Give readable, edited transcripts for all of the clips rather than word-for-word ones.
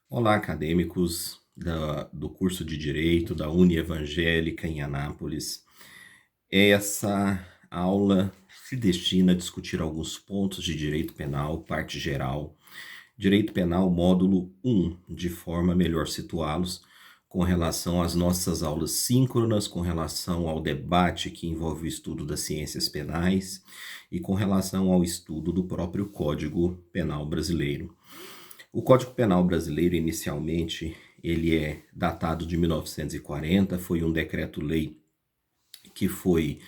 Olá, acadêmicos do curso de Direito da Unievangélica em Anápolis. Essa aula se destina a discutir alguns pontos de direito penal, parte geral, direito penal, módulo 1, de forma a melhor situá-los com relação às nossas aulas síncronas, com relação ao debate que envolve o estudo das ciências penais e com relação ao estudo do próprio Código Penal brasileiro. O Código Penal brasileiro, inicialmente, ele é datado de 1940, foi um decreto-lei que foi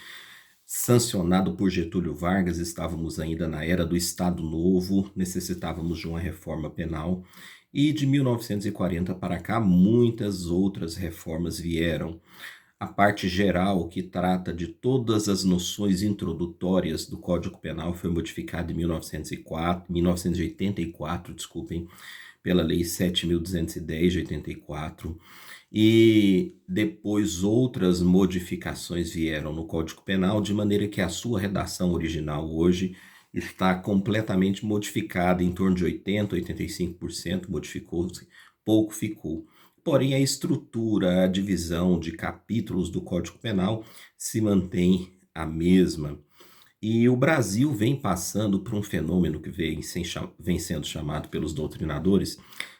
sancionado por Getúlio Vargas, estávamos ainda na era do Estado Novo, necessitávamos de uma reforma penal, e de 1940 para cá muitas outras reformas vieram. A parte geral, que trata de todas as noções introdutórias do Código Penal, foi modificada em 1984, desculpem, pela Lei 7.210 de 84, e depois outras modificações vieram no Código Penal, de maneira que a sua redação original hoje está completamente modificada, em torno de 80%, 85%, modificou-se, pouco ficou. Porém, a estrutura, a divisão de capítulos do Código Penal se mantém a mesma. E o Brasil vem passando por um fenômeno que vem sendo chamado pelos doutrinadores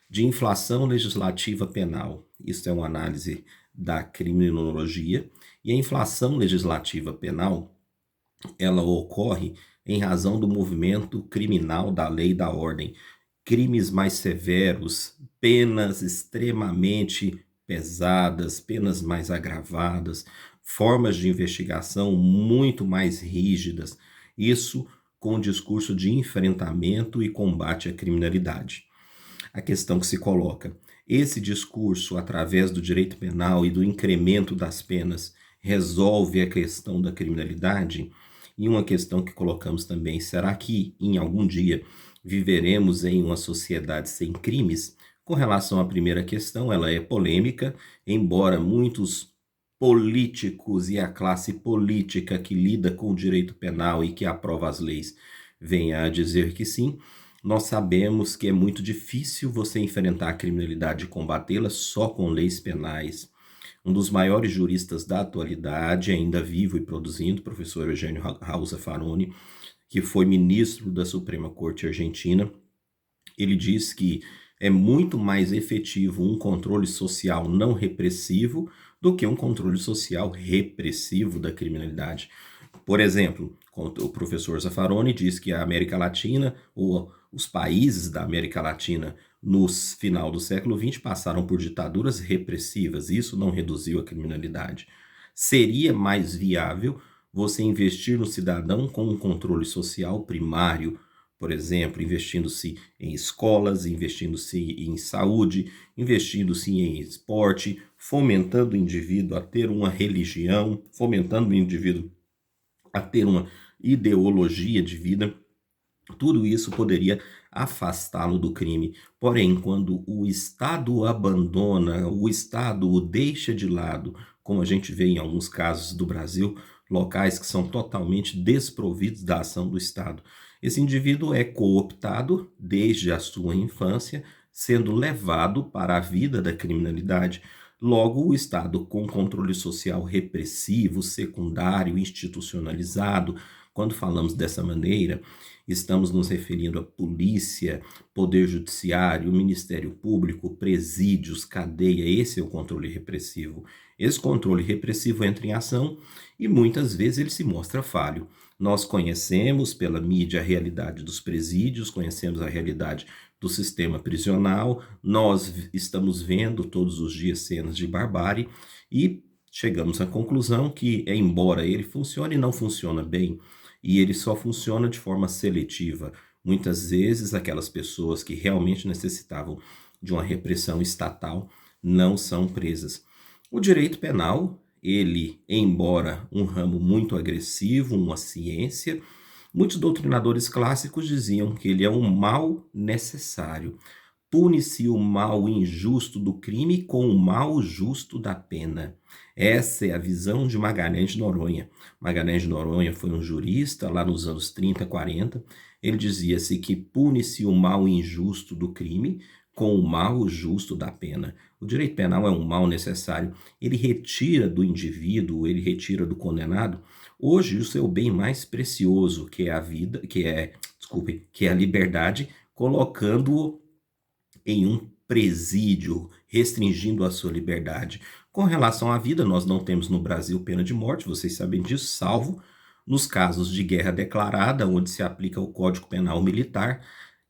de inflação legislativa penal. Isso é uma análise da criminologia. E a inflação legislativa penal, ela ocorre em razão do movimento criminal da lei e da ordem. Crimes mais severos, penas extremamente pesadas, penas mais agravadas, formas de investigação muito mais rígidas. Isso com o discurso de enfrentamento e combate à criminalidade. A questão que se coloca: esse discurso, através do direito penal e do incremento das penas, resolve a questão da criminalidade? E uma questão que colocamos também: será que em algum dia viveremos em uma sociedade sem crimes? Com relação à primeira questão, ela é polêmica, embora muitos políticos e a classe política que lida com o direito penal e que aprova as leis venha a dizer que sim. Nós sabemos que é muito difícil você enfrentar a criminalidade e combatê-la só com leis penais. Um dos maiores juristas da atualidade, ainda vivo e produzindo, professor Eugênio Raul Zaffaroni, que foi ministro da Suprema Corte Argentina, ele diz que é muito mais efetivo um controle social não repressivo do que um controle social repressivo da criminalidade. Por exemplo, o professor Zaffaroni diz que a América Latina, ou os países da América Latina, no final do século XX, passaram por ditaduras repressivas. Isso não reduziu a criminalidade. Seria mais viável você investir no cidadão com um controle social primário, por exemplo, investindo-se em escolas, investindo-se em saúde, investindo-se em esporte, fomentando o indivíduo a ter uma religião, fomentando o indivíduo a ter uma ideologia de vida. Tudo isso poderia afastá-lo do crime. Porém, quando o Estado abandona, o Estado o deixa de lado, como a gente vê em alguns casos do Brasil, locais que são totalmente desprovidos da ação do Estado, esse indivíduo é cooptado desde a sua infância, sendo levado para a vida da criminalidade. Logo, o Estado, com controle social repressivo, secundário, institucionalizado, quando falamos dessa maneira, estamos nos referindo à polícia, poder judiciário, Ministério Público, presídios, cadeia. Esse é o controle repressivo. Esse controle repressivo entra em ação e muitas vezes ele se mostra falho. Nós conhecemos pela mídia a realidade dos presídios, conhecemos a realidade do sistema prisional, nós estamos vendo todos os dias cenas de barbárie e chegamos à conclusão que, embora ele funcione, não funciona bem, e ele só funciona de forma seletiva. Muitas vezes aquelas pessoas que realmente necessitavam de uma repressão estatal não são presas. O direito penal, ele, embora um ramo muito agressivo, uma ciência, muitos doutrinadores clássicos diziam que ele é um mal necessário. Pune-se o mal injusto do crime com o mal justo da pena. Essa é a visão de Magalhães de Noronha. Magalhães de Noronha foi um jurista lá nos anos 30, 40. Ele dizia-se que pune-se o mal injusto do crime com o mal justo da pena. O direito penal é um mal necessário. Ele retira do indivíduo, ele retira do condenado, hoje, o seu bem mais precioso, que é a vida, desculpe, que é a liberdade, colocando-o em um presídio, restringindo a sua liberdade. Com relação à vida, nós não temos no Brasil pena de morte, vocês sabem disso, salvo nos casos de guerra declarada, onde se aplica o Código Penal Militar,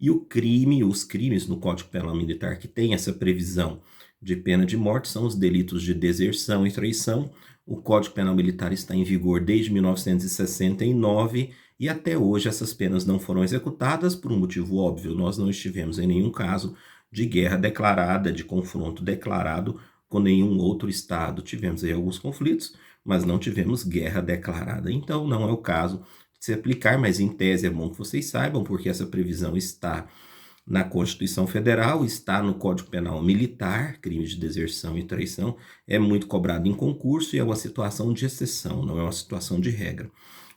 e os crimes no Código Penal Militar que tem essa previsão de pena de morte são os delitos de deserção e traição. O Código Penal Militar está em vigor desde 1969 e até hoje essas penas não foram executadas por um motivo óbvio. Nós não estivemos em nenhum caso de guerra declarada, de confronto declarado com nenhum outro estado. Tivemos aí alguns conflitos, mas não tivemos guerra declarada. Então não é o caso de se aplicar, mas em tese é bom que vocês saibam, porque essa previsão está na Constituição Federal, está no Código Penal Militar, crime de deserção e traição, é muito cobrado em concurso e é uma situação de exceção, não é uma situação de regra.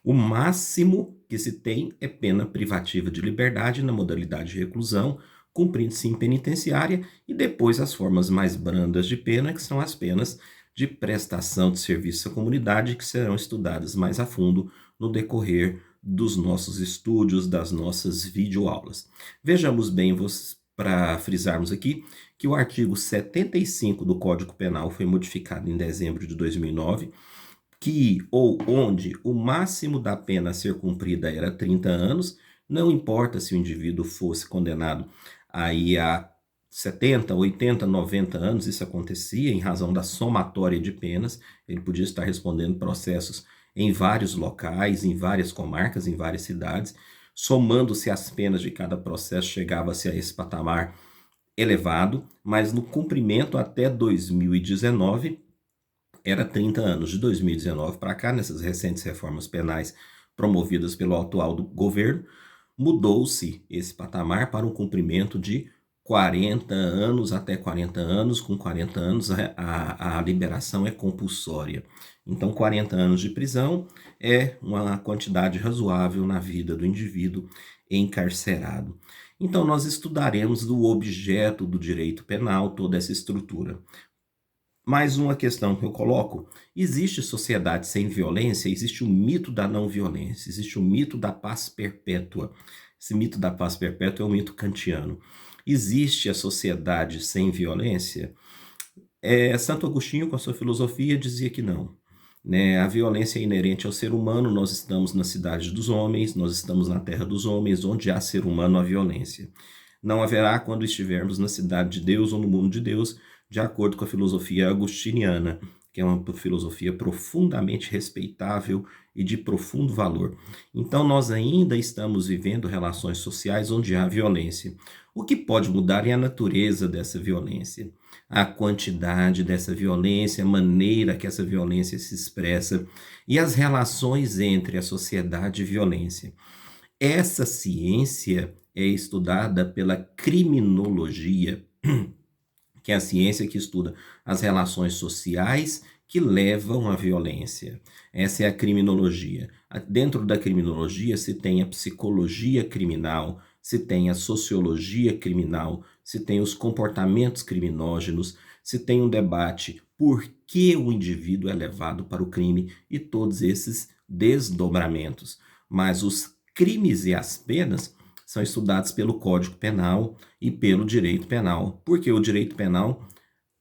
O máximo que se tem é pena privativa de liberdade na modalidade de reclusão, cumprindo-se em penitenciária, e depois as formas mais brandas de pena, que são as penas de prestação de serviço à comunidade, que serão estudadas mais a fundo no decorrer dos nossos estúdios, das nossas videoaulas. Vejamos bem, para frisarmos aqui, que o artigo 75 do Código Penal foi modificado em dezembro de 2009, onde o máximo da pena a ser cumprida era 30 anos, não importa se o indivíduo fosse condenado aí a 70, 80, 90 anos, isso acontecia em razão da somatória de penas, ele podia estar respondendo processos em vários locais, em várias comarcas, em várias cidades, somando-se as penas de cada processo, chegava-se a esse patamar elevado, mas no cumprimento até 2019 era 30 anos. De 2019 para cá, nessas recentes reformas penais promovidas pelo atual governo, mudou-se esse patamar para um cumprimento de 40 anos até 40 anos. Com 40 anos a liberação é compulsória. Então 40 anos de prisão é uma quantidade razoável na vida do indivíduo encarcerado. Então nós estudaremos o objeto do direito penal, toda essa estrutura. Mais uma questão que eu coloco: existe sociedade sem violência? Existe o mito da não violência, existe o mito da paz perpétua. Esse mito da paz perpétua é um mito kantiano. Existe a sociedade sem violência? Santo Agostinho, com a sua filosofia, dizia que não. Né? A violência é inerente ao ser humano, nós estamos na cidade dos homens, nós estamos na terra dos homens, onde há ser humano há violência. Não haverá quando estivermos na cidade de Deus ou no mundo de Deus, de acordo com a filosofia agostiniana, que é uma filosofia profundamente respeitável e de profundo valor. Então nós ainda estamos vivendo relações sociais onde há violência. O que pode mudar é a natureza dessa violência, a quantidade dessa violência, a maneira que essa violência se expressa e as relações entre a sociedade e violência. Essa ciência é estudada pela criminologia, que é a ciência que estuda as relações sociais que levam à violência. Essa é a criminologia. Dentro da criminologia se tem a psicologia criminal, se tem a sociologia criminal, se tem os comportamentos criminógenos, se tem um debate por que o indivíduo é levado para o crime e todos esses desdobramentos. Mas os crimes e as penas são estudados pelo Código Penal e pelo direito penal, porque o direito penal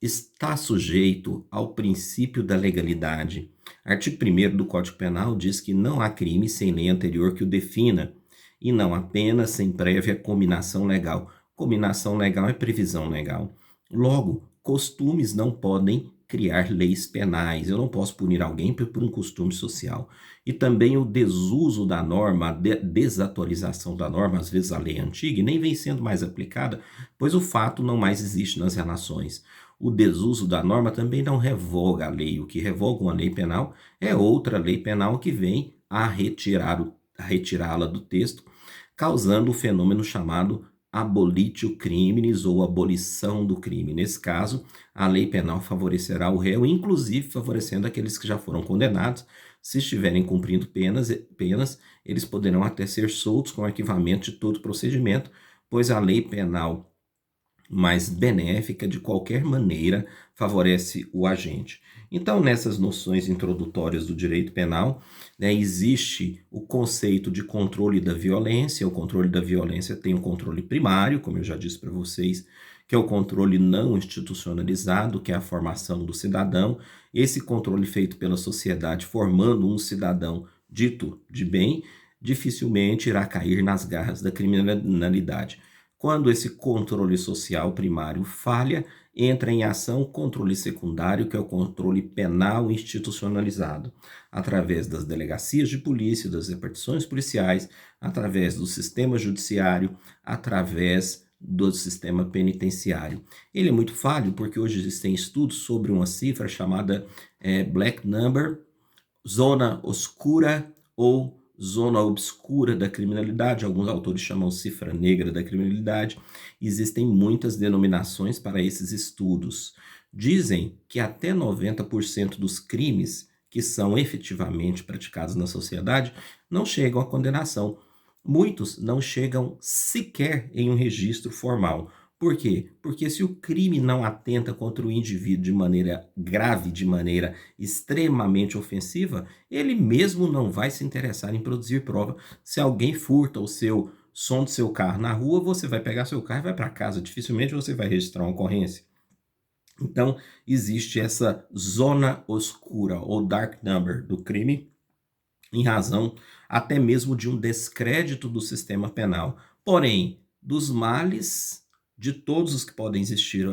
está sujeito ao princípio da legalidade. Artigo 1º do Código Penal diz que não há crime sem lei anterior que o defina, e não há pena sem prévia cominação legal. Cominação legal é previsão legal. Logo, costumes não podem criar leis penais. Eu não posso punir alguém por um costume social. E também o desuso da norma, a desatualização da norma, às vezes a lei é antiga e nem vem sendo mais aplicada, pois o fato não mais existe nas relações. O desuso da norma também não revoga a lei. O que revoga uma lei penal é outra lei penal que vem a retirá-la do texto, causando o fenômeno chamado abolitio criminis ou abolição do crime. Nesse caso, a lei penal favorecerá o réu, inclusive favorecendo aqueles que já foram condenados. Se estiverem cumprindo penas, eles poderão até ser soltos com arquivamento de todo procedimento, pois a lei penal mais benéfica, de qualquer maneira favorece o agente. Então, nessas noções introdutórias do direito penal, né, existe o conceito de controle da violência. O controle da violência tem um controle primário, como eu já disse para vocês, que é o controle não institucionalizado, que é a formação do cidadão. Esse controle feito pela sociedade, formando um cidadão dito de bem, dificilmente irá cair nas garras da criminalidade. Quando esse controle social primário falha, entra em ação o controle secundário, que é o controle penal institucionalizado, através das delegacias de polícia, das repartições policiais, através do sistema judiciário, através do sistema penitenciário. Ele é muito falho porque hoje existem estudos sobre uma cifra chamada Black Number, zona oscura ou zona obscura da criminalidade. Alguns autores chamam cifra negra da criminalidade. Existem muitas denominações para esses estudos. Dizem que até 90% dos crimes que são efetivamente praticados na sociedade não chegam à condenação. Muitos não chegam sequer em um registro formal. Por quê? Porque se o crime não atenta contra o indivíduo de maneira grave, de maneira extremamente ofensiva, ele mesmo não vai se interessar em produzir prova. Se alguém furta o seu som do seu carro na rua, você vai pegar seu carro e vai para casa. Dificilmente você vai registrar uma ocorrência. Então, existe essa zona oscura ou dark number do crime, em razão até mesmo de um descrédito do sistema penal. Porém, dos males, de todos os que podem existir,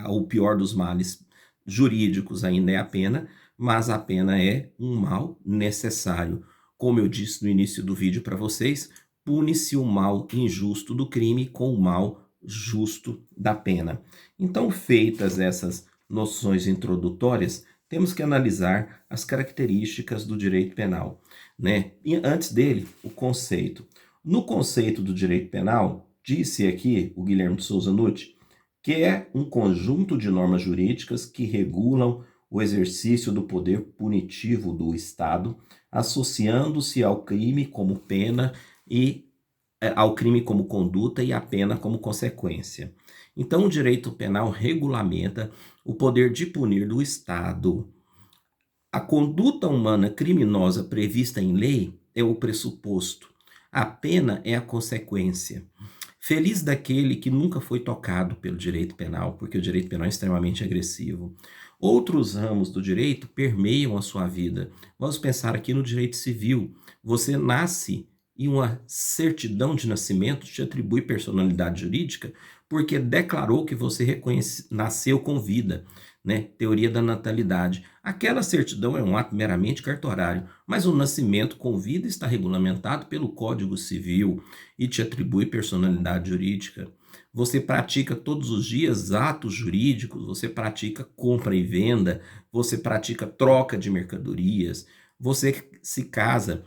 o pior dos males jurídicos ainda é a pena, mas a pena é um mal necessário. Como eu disse no início do vídeo para vocês, pune-se o mal injusto do crime com o mal justo da pena. Então, feitas essas noções introdutórias, temos que analisar as características do direito penal, né? E antes dele, o conceito. No conceito do direito penal, disse aqui o Guilherme de Souza Nutti, que é um conjunto de normas jurídicas que regulam o exercício do poder punitivo do Estado, associando-se ao crime como pena e ao crime como conduta e à pena como consequência. Então, o direito penal regulamenta o poder de punir do Estado. A conduta humana criminosa prevista em lei é o pressuposto. A pena é a consequência. Feliz daquele que nunca foi tocado pelo direito penal, porque o direito penal é extremamente agressivo. Outros ramos do direito permeiam a sua vida. Vamos pensar aqui no direito civil. Você nasce e uma certidão de nascimento te atribui personalidade jurídica porque declarou que você nasceu com vida, né? Teoria da natalidade. Aquela certidão é um ato meramente cartorário, mas o nascimento com vida está regulamentado pelo Código Civil e te atribui personalidade jurídica. Você pratica todos os dias atos jurídicos, você pratica compra e venda, você pratica troca de mercadorias, você se casa,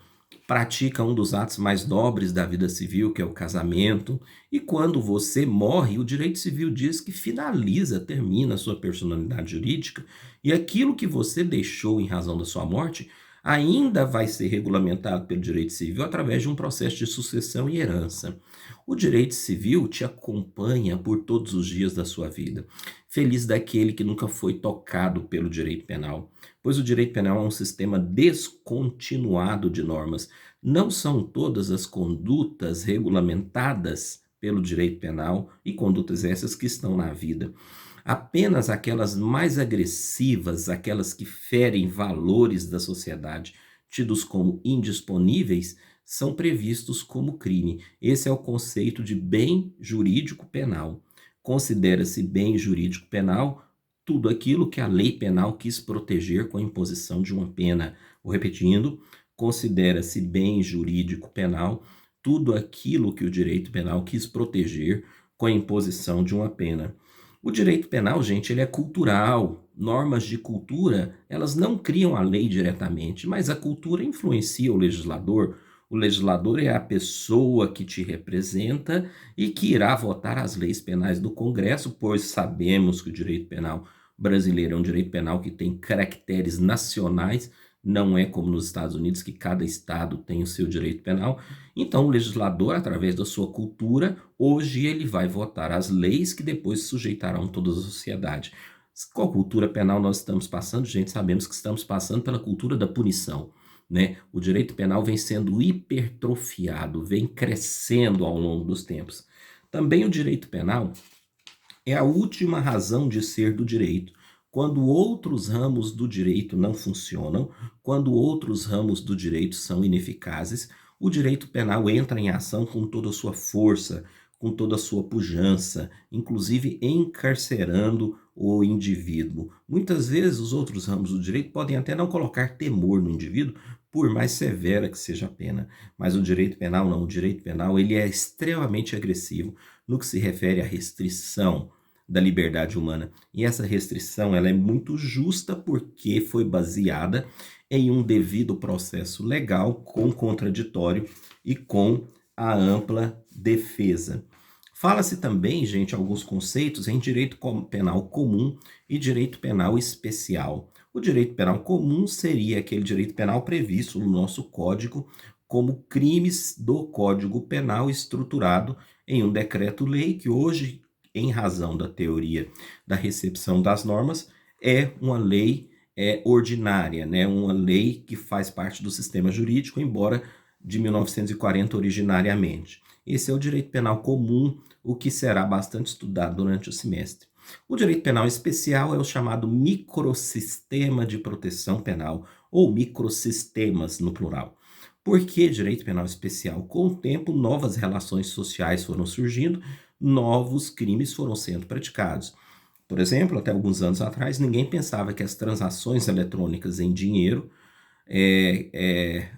pratica um dos atos mais nobres da vida civil, que é o casamento, e quando você morre, o direito civil diz que finaliza, termina a sua personalidade jurídica, e aquilo que você deixou em razão da sua morte ainda vai ser regulamentado pelo direito civil através de um processo de sucessão e herança. O direito civil te acompanha por todos os dias da sua vida. Feliz daquele que nunca foi tocado pelo direito penal, pois o direito penal é um sistema descontinuado de normas. Não são todas as condutas regulamentadas pelo direito penal e condutas essas que estão na vida. Apenas aquelas mais agressivas, aquelas que ferem valores da sociedade, tidos como indisponíveis, são previstos como crime. Esse é o conceito de bem jurídico penal. Considera-se bem jurídico penal tudo aquilo que a lei penal quis proteger com a imposição de uma pena. Vou repetindo, considera-se bem jurídico penal tudo aquilo que o direito penal quis proteger com a imposição de uma pena. O direito penal, gente, ele é cultural. Normas de cultura, elas não criam a lei diretamente, mas a cultura influencia o legislador. O legislador é a pessoa que te representa e que irá votar as leis penais do Congresso, pois sabemos que o direito penal brasileiro é um direito penal que tem caracteres nacionais, não é como nos Estados Unidos, que cada estado tem o seu direito penal. Então, o legislador, através da sua cultura, hoje ele vai votar as leis que depois sujeitarão toda a sociedade. Qual cultura penal nós estamos passando? Gente, sabemos que estamos passando pela cultura da punição, né? O direito penal vem sendo hipertrofiado, vem crescendo ao longo dos tempos. Também o direito penal é a última razão de ser do direito. Quando outros ramos do direito não funcionam, quando outros ramos do direito são ineficazes, o direito penal entra em ação com toda a sua força, com toda a sua pujança, inclusive encarcerando o indivíduo. Muitas vezes os outros ramos do direito podem até não colocar temor no indivíduo, por mais severa que seja a pena, mas o direito penal não. O direito penal ele é extremamente agressivo no que se refere à restrição da liberdade humana. E essa restrição ela é muito justa porque foi baseada em um devido processo legal com contraditório e com a ampla defesa. Fala-se também, gente, alguns conceitos em direito penal comum e direito penal especial. O direito penal comum seria aquele direito penal previsto no nosso código como crimes do Código Penal estruturado em um decreto-lei que hoje, em razão da teoria da recepção das normas, é uma lei ordinária, né? Uma lei que faz parte do sistema jurídico, embora de 1940 originariamente. Esse é o direito penal comum, o que será bastante estudado durante o semestre. O direito penal especial é o chamado microsistema de proteção penal, ou microsistemas no plural. Por que direito penal especial? Com o tempo, novas relações sociais foram surgindo, novos crimes foram sendo praticados. Por exemplo, até alguns anos atrás, ninguém pensava que as transações eletrônicas em dinheiro,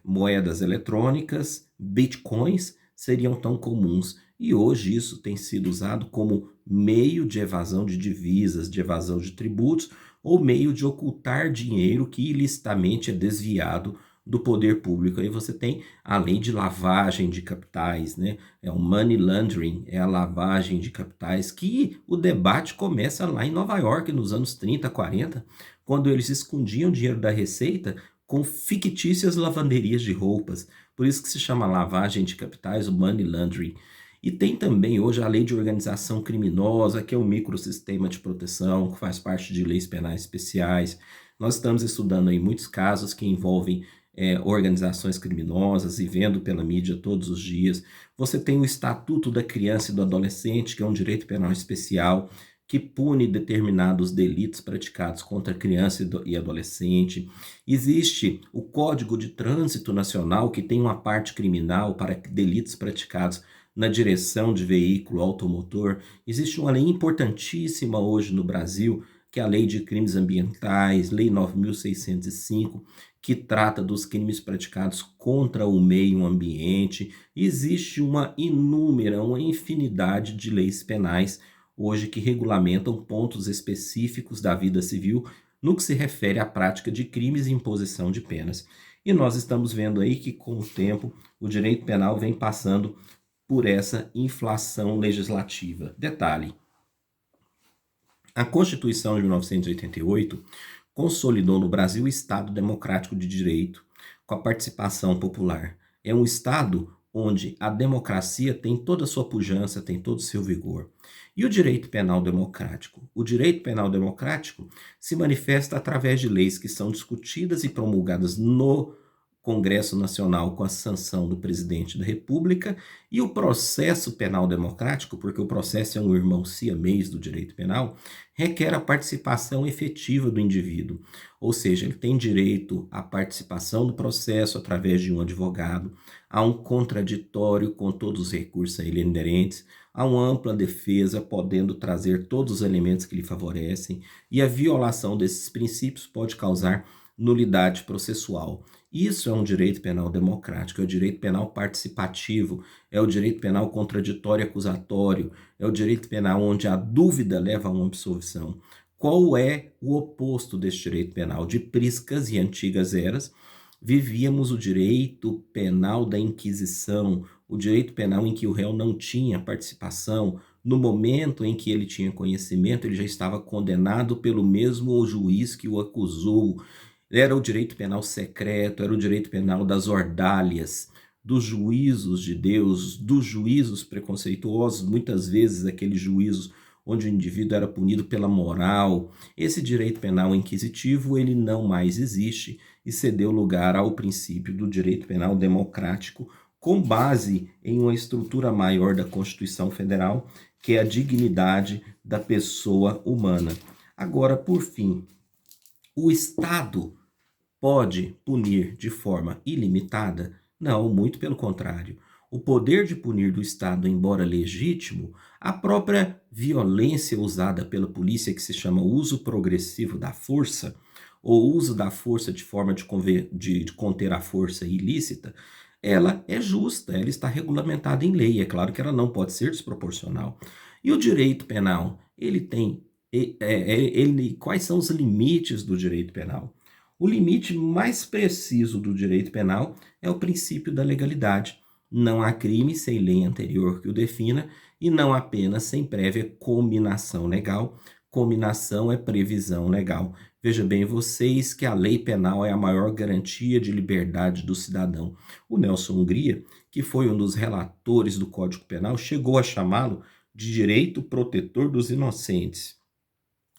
moedas eletrônicas, bitcoins, seriam tão comuns. E hoje isso tem sido usado como meio de evasão de divisas, de evasão de tributos, ou meio de ocultar dinheiro que ilicitamente é desviado do poder público. Aí você tem a lei de lavagem de capitais, né? É o money laundering, é a lavagem de capitais, que o debate começa lá em Nova York, nos anos 30, 40, quando eles escondiam dinheiro da Receita com fictícias lavanderias de roupas. Por isso que se chama lavagem de capitais, o money laundering. E tem também hoje a lei de organização criminosa, que é um microsistema de proteção, que faz parte de leis penais especiais. Nós estamos estudando aí muitos casos que envolvem organizações criminosas e vendo pela mídia todos os dias. Você tem o Estatuto da Criança e do Adolescente, que é um direito penal especial, que pune determinados delitos praticados contra criança e adolescente. Existe o Código de Trânsito Nacional, que tem uma parte criminal para delitos praticados na direção de veículo automotor. Existe uma lei importantíssima hoje no Brasil, que é a Lei de Crimes Ambientais, Lei 9.605, que trata dos crimes praticados contra o meio ambiente. Existe uma infinidade de leis penais hoje que regulamentam pontos específicos da vida civil no que se refere à prática de crimes e imposição de penas. E nós estamos vendo aí que, com o tempo, o direito penal vem passando por essa inflação legislativa. Detalhe: a Constituição de 1988 consolidou no Brasil o Estado democrático de direito, com a participação popular. É um Estado onde a democracia tem toda a sua pujança, tem todo o seu vigor. E o direito penal democrático? O direito penal democrático se manifesta através de leis que são discutidas e promulgadas no Congresso Nacional com a sanção do presidente da República, e o processo penal democrático, porque o processo é um irmão siamês do direito penal, requer a participação efetiva do indivíduo, ou seja, ele tem direito à participação do processo através de um advogado, a um contraditório com todos os recursos a ele inerentes, a uma ampla defesa podendo trazer todos os elementos que lhe favorecem, e a violação desses princípios pode causar nulidade processual. Isso é um direito penal democrático, é o direito penal participativo, é o direito penal contraditório e acusatório, é o direito penal onde a dúvida leva a uma absolvição. Qual é o oposto deste direito penal? De priscas e antigas eras, vivíamos o direito penal da Inquisição, o direito penal em que o réu não tinha participação. No momento em que ele tinha conhecimento, ele já estava condenado pelo mesmo juiz que o acusou. Era o direito penal secreto, era o direito penal das ordalhas, dos juízos de Deus, dos juízos preconceituosos, muitas vezes aqueles juízos onde o indivíduo era punido pela moral. Esse direito penal inquisitivo, ele não mais existe e cedeu lugar ao princípio do direito penal democrático, com base em uma estrutura maior da Constituição Federal, que é a dignidade da pessoa humana. Agora, por fim, o Estado pode punir de forma ilimitada? Não, muito pelo contrário. O poder de punir do Estado, embora legítimo, a própria violência usada pela polícia, que se chama uso progressivo da força, ou uso da força de forma de conter a força ilícita, ela é justa, ela está regulamentada em lei. É claro que ela não pode ser desproporcional. E o direito penal, ele tem. Quais são os limites do direito penal? O limite mais preciso do direito penal é o princípio da legalidade. Não há crime sem lei anterior que o defina e não há pena sem prévia cominação legal. Cominação é previsão legal. Veja bem vocês que a lei penal é a maior garantia de liberdade do cidadão. O Nelson Hungria, que foi um dos relatores do Código Penal, chegou a chamá-lo de direito protetor dos inocentes.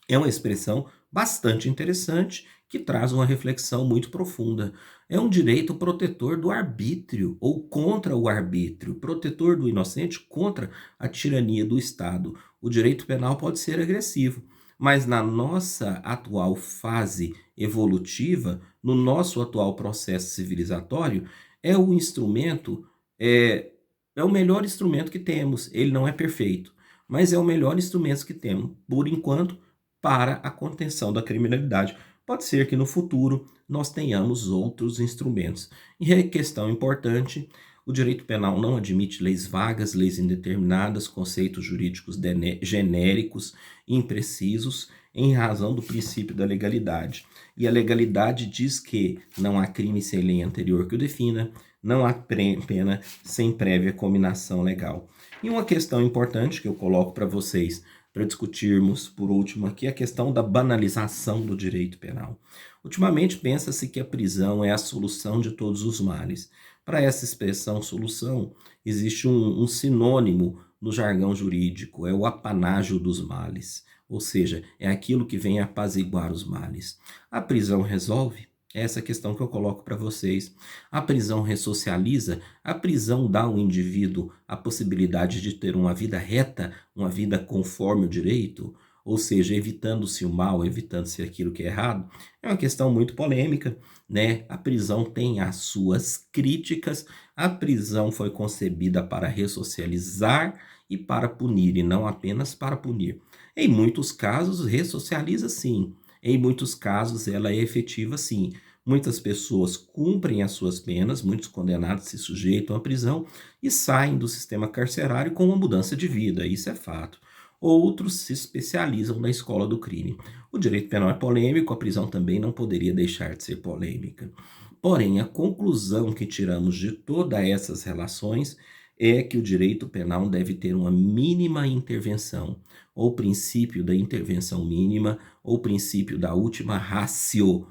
É uma expressão bastante interessante que traz uma reflexão muito profunda. É um direito protetor do arbítrio ou contra o arbítrio, protetor do inocente contra a tirania do Estado. O direito penal pode ser agressivo, mas na nossa atual fase evolutiva, no nosso atual processo civilizatório, é o instrumento, é o melhor instrumento que temos. Ele não é perfeito, mas é o melhor instrumento que temos, por enquanto, para a contenção da criminalidade. Pode ser que no futuro nós tenhamos outros instrumentos. E questão importante, o direito penal não admite leis vagas, leis indeterminadas, conceitos jurídicos genéricos, imprecisos, em razão do princípio da legalidade. E a legalidade diz que não há crime sem lei anterior que o defina, não há pena sem prévia cominação legal. E uma questão importante que eu coloco para vocês, para discutirmos, por último, aqui, a questão da banalização do direito penal. Ultimamente, pensa-se que a prisão é a solução de todos os males. Para essa expressão solução, existe um sinônimo no jargão jurídico, é o apanágio dos males, ou seja, é aquilo que vem apaziguar os males. A prisão resolve? É essa questão que eu coloco para vocês. A prisão ressocializa? A prisão dá ao indivíduo a possibilidade de ter uma vida reta, uma vida conforme o direito, ou seja, evitando-se o mal, evitando-se aquilo que é errado? É uma questão muito polêmica, né? A prisão tem as suas críticas. A prisão foi concebida para ressocializar e para punir, e não apenas para punir. Em muitos casos, ressocializa sim. Em muitos casos, ela é efetiva sim. Muitas pessoas cumprem as suas penas, muitos condenados se sujeitam à prisão e saem do sistema carcerário com uma mudança de vida, isso é fato. Outros se especializam na escola do crime. O direito penal é polêmico, a prisão também não poderia deixar de ser polêmica. Porém, a conclusão que tiramos de todas essas relações é que o direito penal deve ter uma mínima intervenção, ou princípio da intervenção mínima, ou princípio da última ratio.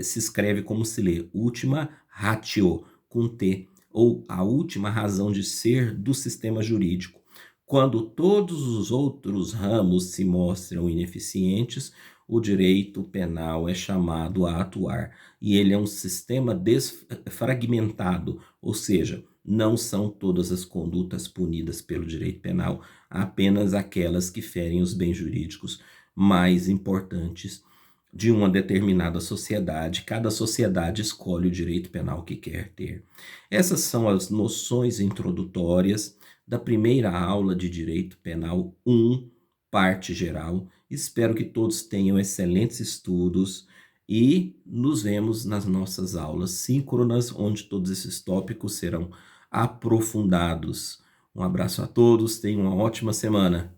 Se escreve como se lê, última ratio, com T, ou a última razão de ser do sistema jurídico. Quando todos os outros ramos se mostram ineficientes, o direito penal é chamado a atuar. E ele é um sistema desfragmentado, ou seja, não são todas as condutas punidas pelo direito penal, apenas aquelas que ferem os bens jurídicos mais importantes de uma determinada sociedade. Cada sociedade escolhe o direito penal que quer ter. Essas são as noções introdutórias da primeira aula de Direito Penal 1, parte geral. Espero que todos tenham excelentes estudos e nos vemos nas nossas aulas síncronas, onde todos esses tópicos serão aprofundados. Um abraço a todos, tenham uma ótima semana.